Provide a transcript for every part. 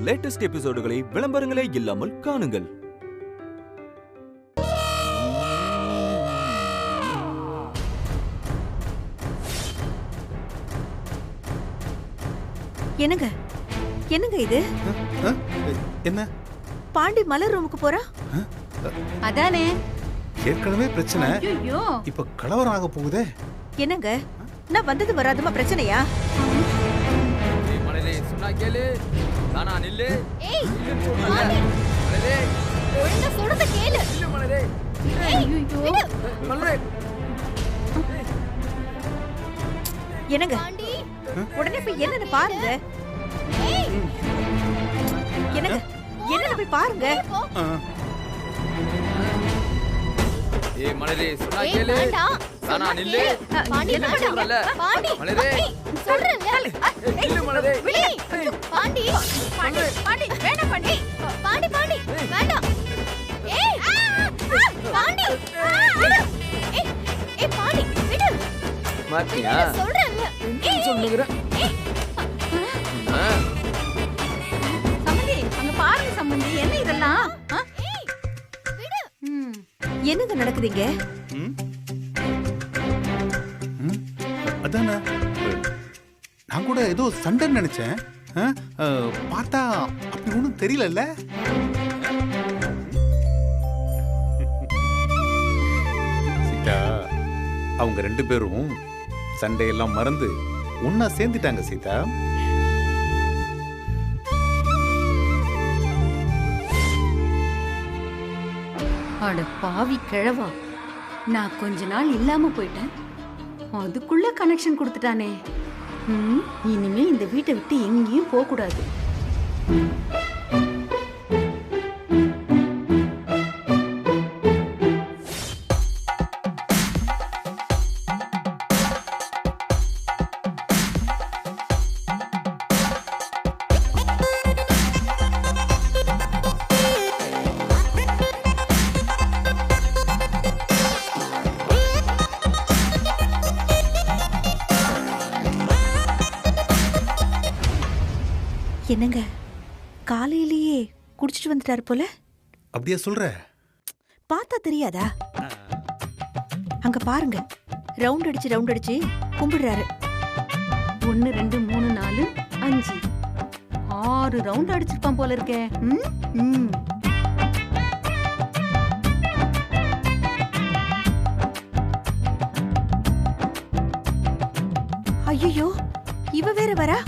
Latest எபிசோடுகளை விளம்பரங்களே இல்லாமல் காணுங்கள். என்னங்க என்னங்க இது? என்ன? பாண்டி மலர் ரூமுக்கு போறா? அதானே ஏற்கனவே பிரச்சனை, இப்ப கலவரம் ஆக போகுதே. என்னங்க நான் வந்தது வராதுமா பிரச்சனையா? மலரே சொன்னா கேளு. நானா நில்லு. ஏய் மலரே ஒழுங்கா சொல்றத கேளு. நில்லு மலரே. ஐயோ மலரே. என்னங்க பாண்டி உடனே போய் என்னன்னு பாருங்க. ஏய் என்னங்க என்னன்னு போய் பாருங்க. ஏய் மலரே சொன்னா ஏய் கேளு. வேண்டாம். நானா நில்லு. பாண்டி என்ன வேண்டாம். சொல்றல? பாண்டி மலரே. சொல்றேன்ல. நில்லு மலரே. ஏய் பாண்டி பாண்டி பாண்டி வேண்டாம் பாண்டி. பாண்டி பாண்டி வேண்டாம். ஏய் பாண்டி விடு. ஏய் பாண்டி விடு. மாத்தியா? சொல்றேன்ல. சொல்லுங்கற. சம்பந்தி அங்க பாருங்க சம்பந்தி, என்ன இதெல்லாம்? ஏய் விடு. என்னங்க நடக்குதுங்க? அதானே, நான் கூட ஏதோ சண்டைன்னு நினைச்சேன். பார்த்தா அப்படி ஒன்றும் தெரியல. சீதா, அவங்க ரெண்டு பேரும் சண்டையெல்லாம் மறந்து ஒன்னா சேர்ந்துட்டாங்க. சீதா, அட பாவி கிழவா, நான் கொஞ்ச நாள் இல்லாம போயிட்டேன், அதுக்குள்ள கனெக்ஷன் கொடுத்துட்டானே. இனிமே இந்த வீட்டை விட்டு எங்கேயும் போக கூடாது. என்னங்க காலையிலேயே குடிச்சிட்டு வந்துட்டாரு போல. அப்படியே சொல்ற? பார்த்தா தெரியாதா? அங்க பாருங்க, ரவுண்ட் அடிச்சு கும்பிடுறாரு. 1 2 3 4 5 6 ரவுண்ட் அடிச்சிருப்பான் போல இருக்கே. ஐயோ இவ வேற வரா.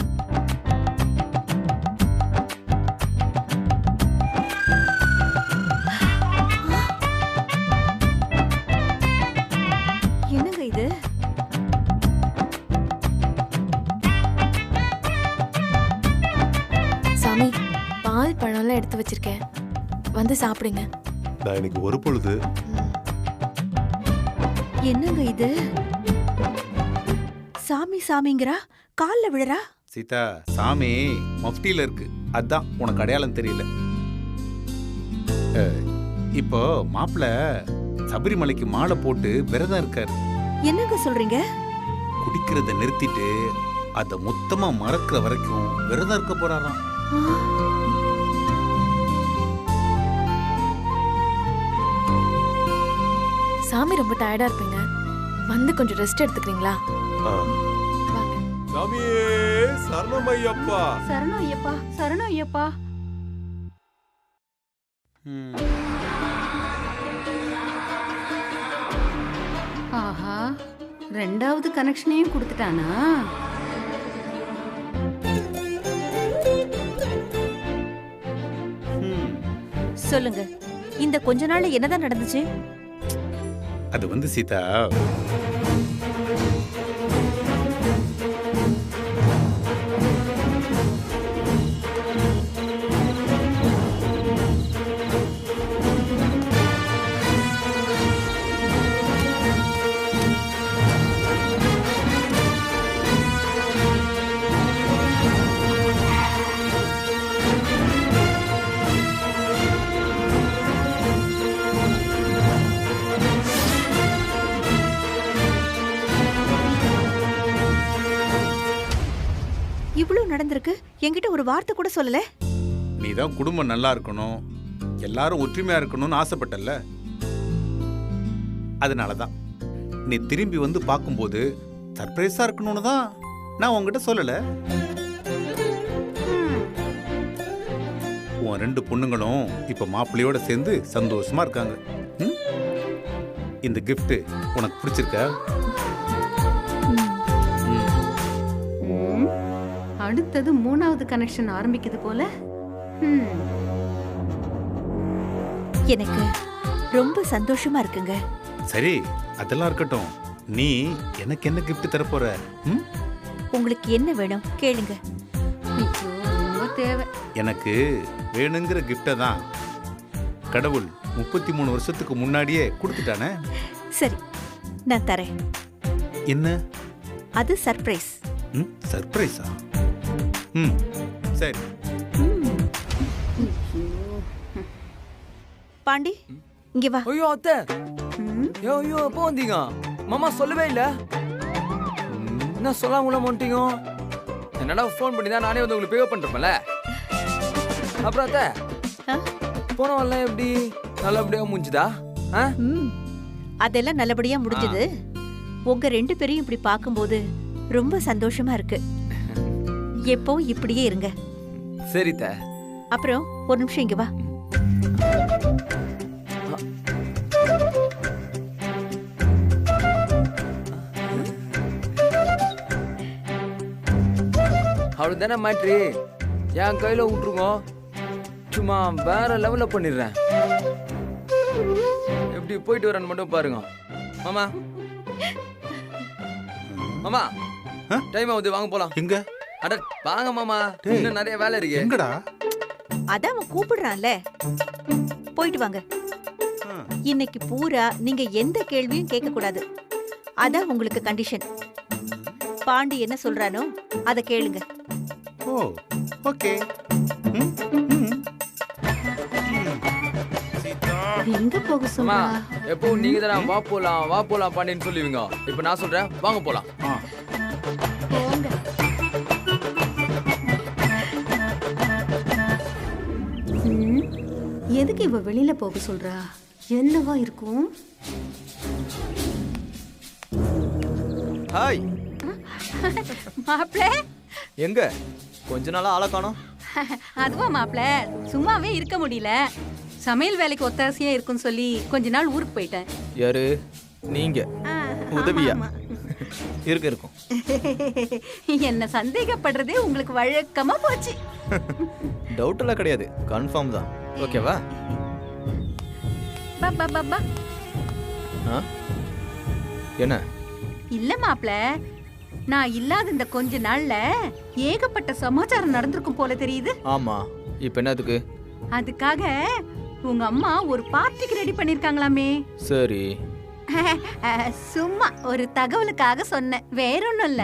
என்னங்க இது? சாமி, பால் பழம்லாம் எடுத்து வச்சிருக்கேன், வந்து சாப்பிடுங்க. நான் இன்னைக்கு ஒரு பொழுது. என்னங்க இது? சாமி சாமிங்கிறா, கால்ல விழறா. சீதா, சாமி மஃப்டியில இருக்கு, அதான் உனக்கு அடையாளம் தெரியல. இப்போ மாப்பிள்ள சபரிமலைக்கு மாலை போட்டு விரதம் இருக்காரு. என்னங்க சொல்றீங்க? குடிக்கிறத நிறுத்திட்டு அத மொத்தமா மறக்கிற வரைக்கும் விரதம் இருக்க போறாராம். சாமி ரொம்ப டயர்டா இருப்பீங்க, வந்து கொஞ்சம் ரெஸ்ட் எடுத்துக்கிறீங்களா? சாமியே சரணம் ஐயப்பா. சரணம் ஐயப்பா, சரணம் ஐயப்பா. ஆஹா, 2வது கனெக்ஷனையும் கொடுத்துட்டானா? சொல்லுங்க, இந்த கொஞ்ச நாள்ல என்னதான் நடந்துச்சு? அது வந்து சீதா, இவ்ளோ நடந்திருக்கு, என்கிட்ட ஒரு வார்த்தை கூட சொல்லல. நீ தான் குடும்பம் நல்லா இருக்கணும், எல்லாரும் ஒற்றுமையா இருக்கணும்னு ஆசைப்பட்டல்ல. அதனால தான் நீ திரும்பி வந்து பார்க்கும்போது சர்ப்ரைஸா இருக்கணும்னு தான் நான் உங்ககிட்ட சொல்லல. உன் 2 பொண்ணுங்களும் இப்ப மாப்பிள்ளையோட சேர்ந்து சந்தோஷமா இருக்காங்க. ம்? இந்த gift உனக்கு பிடிச்சிருக்கா? அடுத்தது 3வது கனெக்ஷன் ஆரம்பிக்குது போல. எனக்கு ரொம்ப சந்தோஷமா இருக்குங்க. சரி, அதெல்லாம் இருக்கட்டும். நீ எனக்கு என்ன gift தரப்போற? ம்? உங்களுக்கு என்ன வேணும் கேளுங்க. ஐயோ, ரொம்ப தேவை. எனக்கு வேணுங்கிற கிஃப்டை தான் கடவுள் 33 வருஷத்துக்கு முன்னாடியே கொடுத்துட்டானே. சரி, நான் தரேன். என்ன அது சர்ப்ரைஸ். சர்ப்ரைஸா? சரி. பாண்டி, இங்க வா. ஐயோ அத்தை, ஐயோ எப்போ வந்தீங்க? மாமா சொல்லவே இல்ல. என்ன சொல்லாம உள்ள மாட்டீங்க? என்னடா ஃபோன் பண்ணி தான் நானே வந்து உங்களுக்கு பே பண்றேன்ல. அப்புறம் அத்தை, போனவெல்லாம் எப்படி நல்லபடியா முடிஞ்சுதா? அதெல்லாம் நல்லபடியா முடிஞ்சது. உங்க 2 பேரையும் இப்படி பார்க்கும்போது ரொம்ப சந்தோஷமா இருக்கு. எப்போ இப்படியே இருங்க. சரி த. அப்புறம் ஒரு நிமிஷம் இங்க வா. அவளுக்கு தானே மாற்றி என் கையில விட்டுருங்க. சும்மா வேற லெவல்ல பண்ணிடுறேன். எப்படி போயிட்டு வரேன்னு மட்டும் பாருங்க. மாமா மாமா, டைம் ஆகுது, வாங்க போலாம். எங்க? அட வாங்க மாமா, இன்னும் நிறைய வேலை இருக்கு. எங்கடா? அதான் அவன் கூப்பிடுறான்ல, போயிட்டு வாங்க. இன்னைக்கு பூரா நீங்க எந்த கேள்வியும் கேட்க கூடாது. அதான் உங்களுக்கு கண்டிஷன். பாண்டி என்ன சொல்றானோ அத கேளுங்க. ஓ, ஓகே. எங்க போக மாமா, சொல்றா? எப்போ நீங்க தானே வா போலாம் பாண்டின்னு சொல்லுவீங்க. இப்ப நான் சொல்றேன், வாங்க போலாம். போங்க. எதுக்கு இவ வெளியில போக சொல்றா? என்னவா இருக்கும்? ஹாய். மாப்ள, எங்க கொஞ்ச நாளா ஆளை காணோம்? அதுவா மாப்ள, சும்மாவே இருக்க முடியல. சமையல் வேலைக்கு ஒத்தாசையா இருக்குன்னு சொல்லி கொஞ்ச நாள் ஊருக்கு போயிட்டேன். யாரு நீங்க? உதவியா? இருக்கும். என்ன சந்தேகப்படுறதே உங்களுக்கு வழக்கமா போச்சு. டவுட் எல்லாம் கிடையாது, கன்ஃபார்ம் தான். ஓகேவா? என்ன? இல்ல மாப்ள, நான் இல்லாத இந்த கொஞ்ச நாள்ல ஏகப்பட்ட சமாச்சாரம் நடந்திருக்கும் போல தெரியுது. ஆமா, இப்ப என்னதுக்கு? அதுக்காக உங்க அம்மா ஒரு பார்ட்டிக்கு ரெடி பண்ணிருக்காங்களாமே. சரி. சும்மா ஒரு தகவலுக்காக சொன்னேன், வேற ஒண்ணும் இல்ல.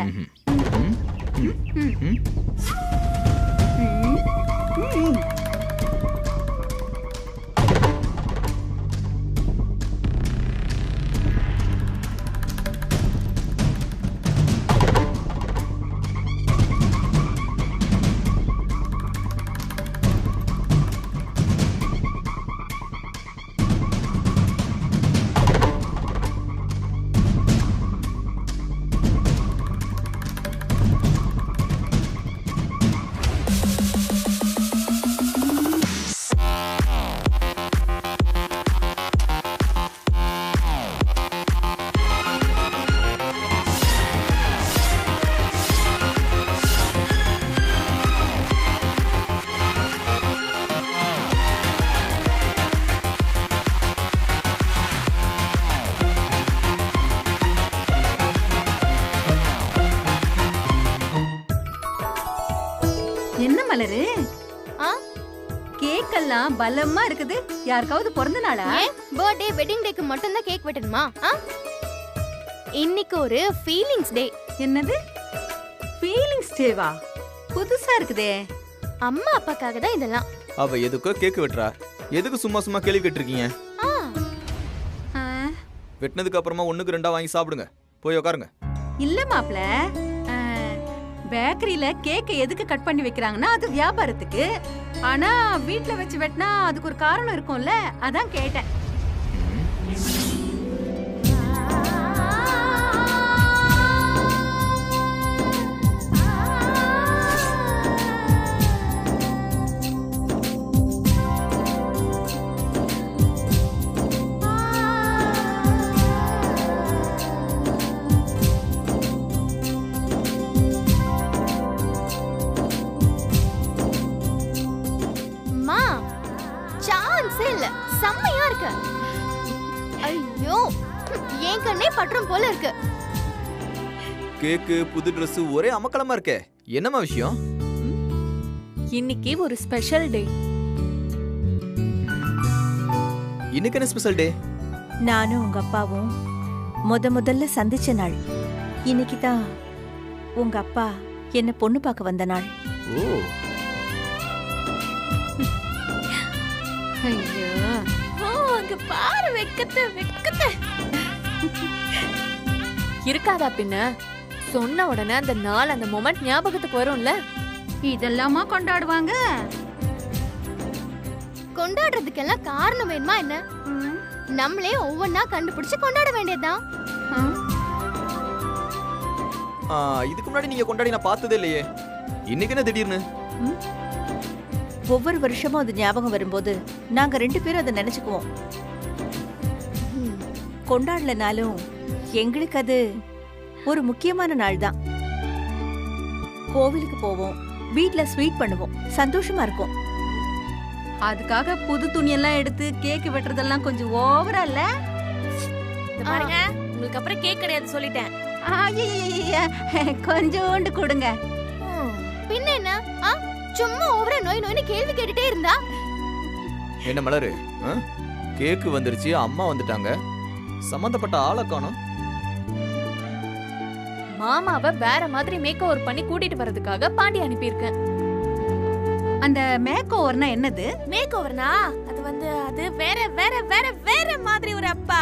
என்ன மலரு? கேக்கெல்லாம் பலமா இருக்குது. யாருக்காவது பிறந்த நாளா? பர்த்டே வெட்டிங் டேக்கு மட்டும் தான் கேக் வெட்டணுமா? இன்னைக்கு ஒரு ஃபீலிங்ஸ் டே. என்னது ஃபீலிங்ஸ் டேவா? புதுசா இருக்குதே. அம்மா அப்பாக்காக தான் இதெல்லாம். அவ எதுக்கோ கேக் வெட்டுறா, எதுக்கு சும்மா சும்மா கேள்வி கேட்டிருக்கீங்க? வெட்டினதுக்கு அப்புறமா 1க்கு 2 வாங்கி சாப்பிடுங்க, போய் உட்காருங்க. இல்ல மாப்ள, பேக்கரியில கேக்க எதுக்கு கட் பண்ணி வைக்கிறாங்கன்னா அது வியாபாரத்துக்கு. ஆனா வீட்ல வச்சு வெட்டினா அதுக்கு ஒரு காரணம் இருக்கும்ல, அதான் கேட்டேன். செம்மையா இருக்கு. ஐயோ, என் கண்ணே பற்றும் போல இருக்கு. கேக்கு, புது Dress ஒரே அமக்கலமா இருக்கே. என்னம்மா விஷயம்? இன்னைக்கு ஒரு ஸ்பெஷல் டே. இன்னைக்கு என்ன ஸ்பெஷல் டே? நானும் உங்க அப்பாவும் முதல்ல சந்திச்ச நாள். இன்னைக்கு தான் உங்க அப்பா என்ன பொண்ணு பார்க்க வந்த நாள். ஓ, ஐயோ, அங்க பாரு, வெக்கத்தை இருக்காதா பின்ன? சொன்ன உடனே அந்த நாள், அந்த மொமெண்ட் ஞாபகத்துக்கு வரும்ல. இதெல்லாமா கொண்டாடுவாங்க? கொண்டாடுறதுக்கெல்லாம் காரணம் வேணுமா என்ன? நம்மளே ஒவ்வொன்னா கண்டுபிடிச்சு கொண்டாட வேண்டியதுதான். இதுக்கு முன்னாடி நீங்க கொண்டாடி நான் பார்த்ததே இல்லையே. இன்னைக்கு என்ன திடீர்னு? ஒவ்வொரு வருஷமும் அது ஞாபகம் வரும்போது நாங்க 2 பேரும் அதை நினைச்சுக்குவோம். கொண்டாடலனாலும் எங்களுக்கு அது ஒரு முக்கியமான நாள் தான். கோவிலுக்கு போவோம், வீட்ல ஸ்வீட் பண்ணுவோம், சந்தோஷமா இருக்கும். அதுக்காக புது துணியெல்லாம் எடுத்து கேக் வெட்டுறதெல்லாம் கொஞ்சம் ஓவரா இல்ல? பாருங்க, உங்களுக்கு அப்புறம் கேக் கிடையாது சொல்லிட்டேன். கொஞ்சோண்டு கொடுங்க. பின்ன என்ன, சும்மா ஓவரா நோய்னு கேள்வி கேட்டுட்டே இருந்தா என்ன மலரு? கேக்கு வந்துருச்சு, அம்மா வந்துட்டாங்க, சம்பந்தப்பட்ட ஆளை காணோம். மாமாவை வேற மாதிரி மேக் ஓவர் பண்ணி கூட்டிட்டு வரதுக்காக பாண்டி அனுப்பியிருக்கேன். அந்த மேக் ஓவர்னா என்னது? மேக் ஓவர்னா அது அது வேற வேற வேற வேற மாதிரி ஒரு அப்பா.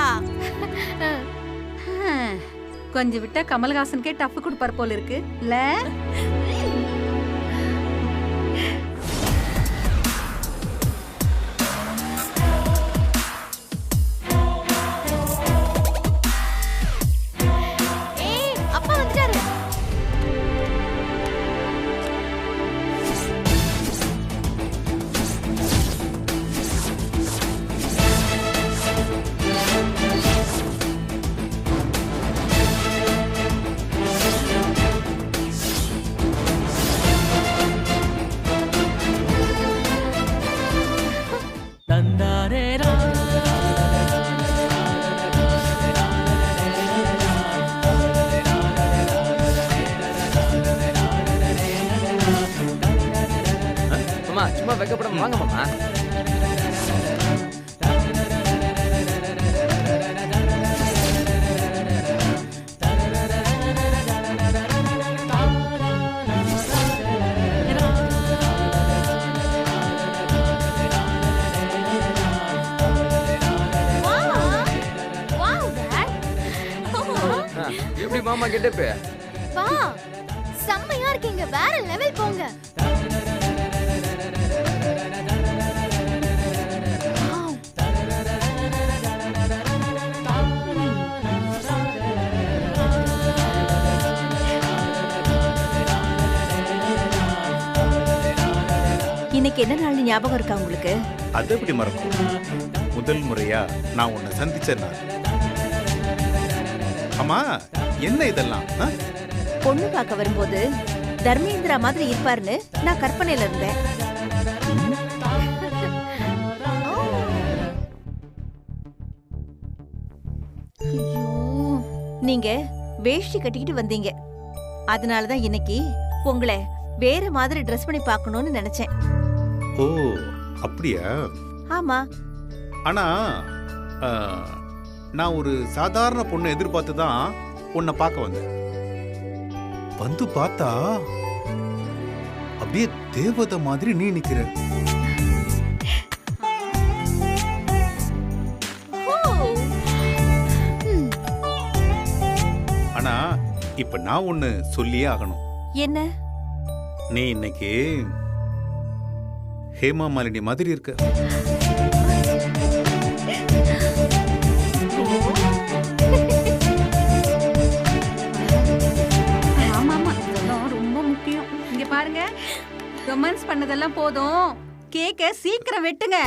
கொஞ்சம் விட்டா கமல்ஹாசனுக்கே டஃப் கொடுப்பார் போல இருக்கு இல்ல? சும்மா வைக்கப்படாம வாங்க மாமா. எப்படி மாமா கெட்டப்ப? வா, செம்மையா இருக்கீங்க, வேற லெவல் போங்க. இன்னைக்கு என்ன நாள் ஞாபகம் இருக்கா உங்களுக்கு? அது எப்படி மறக்கும்? முதல் முறையா நான் உன்னை சந்திச்ச நாள். அம்மா, என்ன இதெல்லாம்? பொண்ணு பார்க்க வரும்போது தர்மேந்திரா மாதிரி இருப்பாருன்னு நான் கற்பனையில இருந்தேன். நீங்க வேஷ்டி கட்டிக்கிட்டு வந்தீங்க, அதனாலதான் இன்னைக்கு உங்களை வேற மாதிரி ட்ரெஸ் பண்ணி பார்க்கணும்னு நினைச்சேன். ஓ, அப்படியா? ஆமா. ஆனா நான் ஒரு சாதாரண பொண்ணை எதிர்பார்த்து தான் உன்னை பார்க்க வந்தேன். வந்து பார்த்தா அப்படியே தேவதை மாதிரி நீ நிக்கிற. ஆனா இப்ப நான் ஒண்ணு சொல்லியே ஆகணும். என்ன? நீ இன்னைக்கு ஹேமா மாலினி மாதிரி இருக்கு. ஆமா ஆமா, இதெல்லாம் ரொம்ப முக்கியம். இங்க பாருங்க, ரொமான்ஸ் பண்ணதெல்லாம் போதும், கேக்க சீக்கிரம் வெட்டுங்க.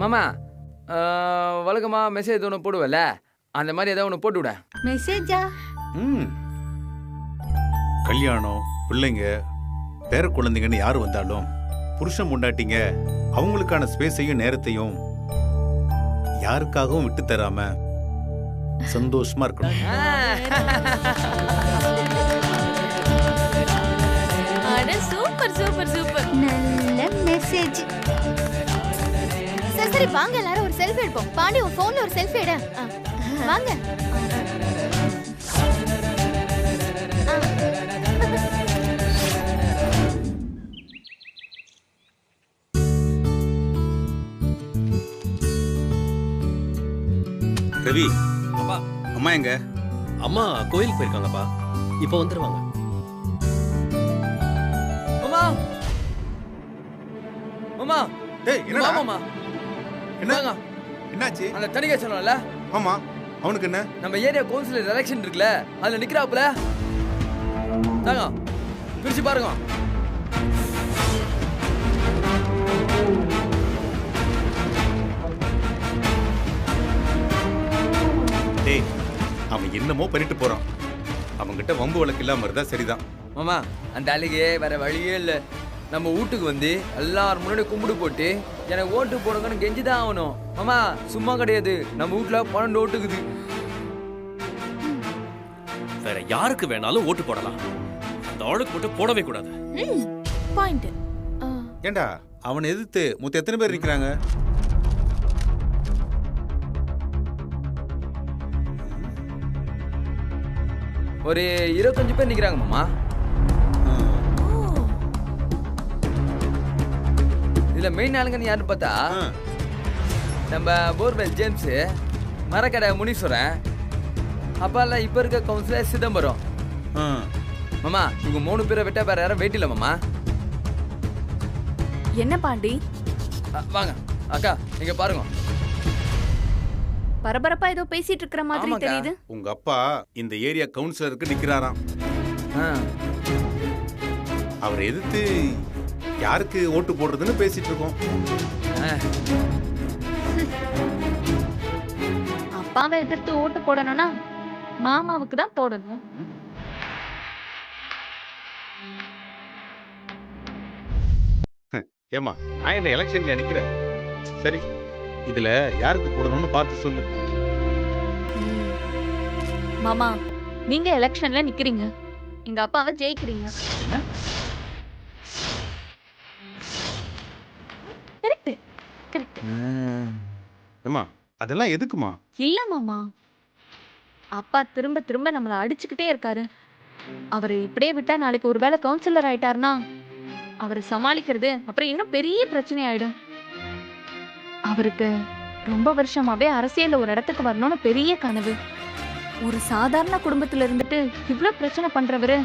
மாமா, வழக்கமா மெசேஜ் ஒன்று போடுவல, அந்த மாதிரி ஏதாவது ஒன்று போட்டு விட. மெசேஜா? கல்யாணம், பிள்ளைங்க, பேர குழந்தைங்கன்னு யாரு வந்தாலும் புருஷன் முண்டாட்டிங்க அவங்களுக்கான ஸ்பேஸையும் நேரத்தையும் யாருக்காகவும் விட்டு தராம சந்தோஷமா இருக்கணும். Super super super. நல்ல மெசேஜ். சரி வாங்க எல்லாரும் ஒரு செல்ஃபி எடுப்போம். பாண்டி உன் போன்ல ஒரு செல்ஃபி எடு. வாங்க. ரவி, அப்பா, அம்மா எங்க? அம்மா கோயிலுக்கு போயிருக்காங்கப்பா, இப்போ வந்துருவாங்க. மாமா, மாமா, டேய் என்னடா? மாமா, என்ன? என்னாச்சு? அந்த தனிகை சொன்னல. ஆமா, அவனுக்கு என்ன? நம்ம ஏரியா கவுன்சிலர் எலெக்ஷன் இருக்குல்ல, அதுல நிக்கிறாப்புல. தாங்க பிரிச்சு பாருங்க. டேய், அவன் என்னமோ பண்ணிட்டு போறான். அவன்கிட்ட வம்பு வழக்கு இல்லாம இருந்தா சரிதான். மாமா, அந்த அழகே வேற வழியே இல்ல. நம்ம வீட்டுக்கு வந்து எல்லாரும் முன்னாடி கும்பிடு போட்டு எனக்கு ஓட்டு போடுங்கன்னு கெஞ்சிதான் ஆகணும். மாமா சும்மா கிடையாது, நம்ம வீட்டுல 12 ஓட்டுக்குது. வேற யாருக்கு வேணாலும் ஓட்டு போடலாம், அந்த ஆளுக்கு மட்டும் போடவே கூடாது. பாயிண்ட். ஏண்டா அவனை எதிர்த்து மொத்தம் எத்தனை பேர் நிக்கிறாங்க? ஒரு 25 பேர் நிக்கிறாங்க மாமா. இதுல மெயின் ஆளுங்கன்னு யாருன்னு பார்த்தா நம்ம போர்வெல் ஜேம்ஸ், மரக்கடை முனீஸ்வரன், அப்பா இப்ப இருக்க கவுன்சிலர் சிதம்பரம். மாமா இவங்க 3 பேரை விட்டா வேற யாரும் வெயிட் இல்ல மாமா. என்ன பாண்டி வாங்க அக்கா, நீங்க பாருங்க. பரபரப்பா ஏதோ பேசிட்டு இருக்கிற மாதிரி ஆமாக்கா. தெரியுது. உங்க அப்பா இந்த ஏரியா கவுன்சிலருக்கு நிக்கிறாராம். அவரை எதிர்த்து யாருக்கு ஓட்டு போடுறதுன்னு பேசிட்டு இருக்கோம். அப்பாவை எதிர்த்து ஓட்டு போடணும்னா மாமாவுக்கு தான் போடணும். ஏமா, நான் இந்த எலெக்ஷன்ல நிக்கிறேன். சரி, இதுல யாருக்கு போடணும்னு பார்த்து சொல்லு. மாமா, நீங்க எலெக்ஷன்ல நிக்கிறீங்க, எங்க அப்பாவை ஜெயிக்கிறீங்க. Correct correct. ஏமா, அதெல்லாம் எதுக்குமா? இல்ல மாமா, அப்பா திரும்ப திரும்ப நம்மள அடிச்சுக்கிட்டே இருக்காரு. அவரை இப்படியே விட்டா நாளைக்கு ஒருவேளை கவுன்சிலர் ஆயிட்டாருன்னா அவரை சமாளிக்கிறது அப்புறம் இன்னும் பெரிய பிரச்சனை ஆயிடும். அவருக்கு ரொம்ப வருஷமாவே அரசியல்ல ஒரு இடத்துக்கு வரணும்னு பெரிய கனவு. ஒரு சாதாரண குடும்பத்துல இருந்துட்டு இவ்ளோ பிரச்சனை பண்றவரு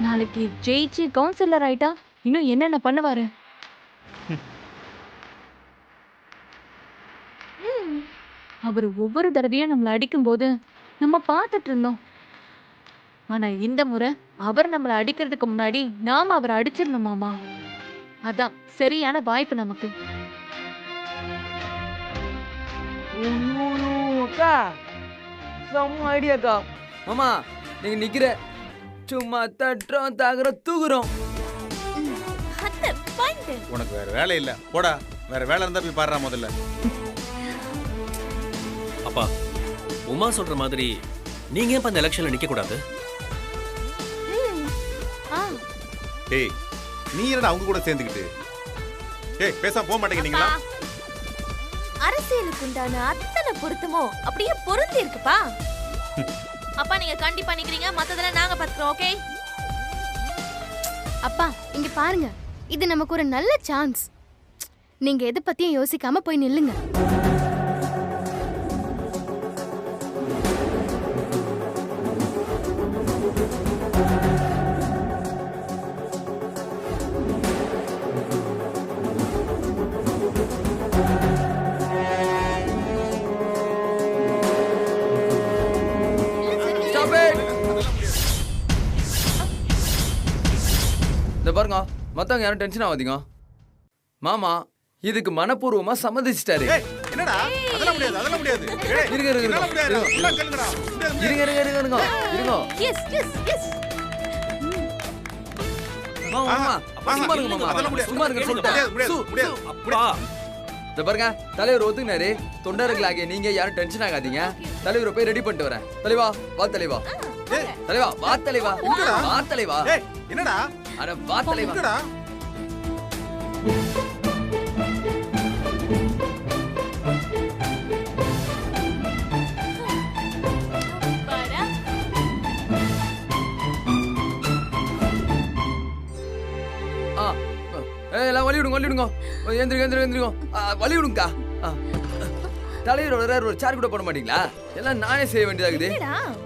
நாளைக்கு ஜெயிச்சு கவுன்சிலர் ஆயிட்டா இன்னும் என்னென்ன பண்ணுவாரு? அவர் ஒவ்வொரு தடவையும் நம்மளை அடிக்கும் போது நம்ம பார்த்துட்டு இருந்தோம். ஆனா இந்த முறை அவர் நம்மளை அடிக்கிறதுக்கு முன்னாடி நாம அவரை அடிச்சிடணும் மாமா. அதான் சரியான வாய்ப்பு நமக்கு. அக்கா செம்ம ஐடியாக்கா. மாமா நீங்க நிக்கிற சும்மா தட்டுறோம் தாக்குறோம் தூக்குறோம். உனக்கு வேற வேலை இல்ல, போடா. வேற வேலை இருந்தா போய் பாடுறா முதல்ல. அப்பா உமா சொல்ற மாதிரி நீங்க ஏன் அந்த எலெக்ஷன்ல நிக்க கூடாது? ஏய் நீ என்னடா அவங்க கூட சேர்ந்துக்கிட்டு? ஏய் பேசாம போக மாட்டேங்கிறீங்களா? அரசியலுக்கு உண்டான அத்தனை பொருத்தமோ அப்படியே பொருந்தி இருக்குப்பா. அப்பா நீங்க கண்டிப்பா நிக்கிறீங்க, மத்ததெல்லாம் நாங்க பாத்துக்கிறோம். ஓகே அப்பா இங்க பாருங்க, இது நமக்கு ஒரு நல்ல சான்ஸ். நீங்க எதை பத்தியும் யோசிக்காம போய் நில்லுங்க. இந்த பாருங்க, மத்தவங்க யாரும் டென்ஷன் ஆகாதீங்க. மாமா இதுக்கு மனப்பூர்வமா சம்மதிச்சிட்டாரு. என்னடா அதெல்லாம் முடியாது, அதெல்லாம் முடியாது. இருங்க இருங்க இதெல்லாம் முடியாது. எல்லாம் கேளுங்கடா. இருங்க இருங்க இருங்க இருங்க இருங்க. எஸ் எஸ் எஸ் மாமா சும்மா இருங்க மாமா, அதெல்லாம் முடியாது. சும்மா இருங்க சொல்லிட்டேன். முடியாது, முடியாது. அப்பா இந்த பாருங்க, தலைவர் ஒத்துக்கினாரு. தொண்டர்களாகிய நீங்க யாரும் டென்ஷன் ஆகாதீங்க. தலைவரை போய் ரெடி பண்ணிட்டு வரேன். தலைவா வா, தலைவா தலைவா வா, தலைவா வா, தலைவா. ஏய் என்னடா? அட வா தலைவா. என்னடா? எல்லாம் வழி விடுங்க, வழி விடுங்க. எந்திரிங்க எந்திரிங்க எந்திரிங்க. வழி விடுங்கக்கா. தலைவர் வர்றாரு, ஒரு சார் கூட போட மாட்டீங்களா? எல்லாம் நானே செய்ய வேண்டியதாகுது.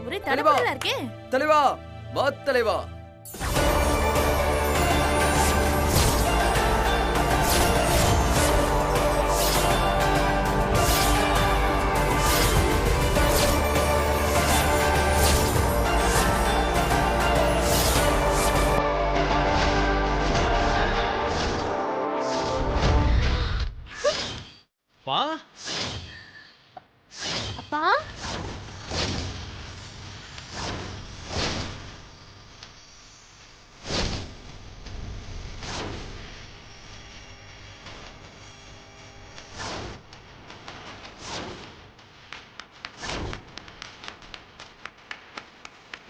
ஒரே தடபடலா இருக்கே. தலைவா வா, தலைவா. பா அப்பா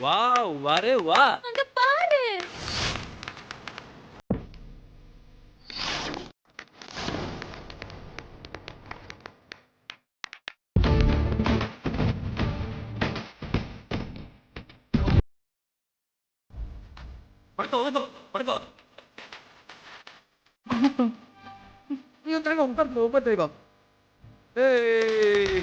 வா வரே வா. அங்க பாரு. படுக்கோ படுக்கோ. நீங்க தலைவா உட்காருங்க, உட்காரு தலைவா. ஏய்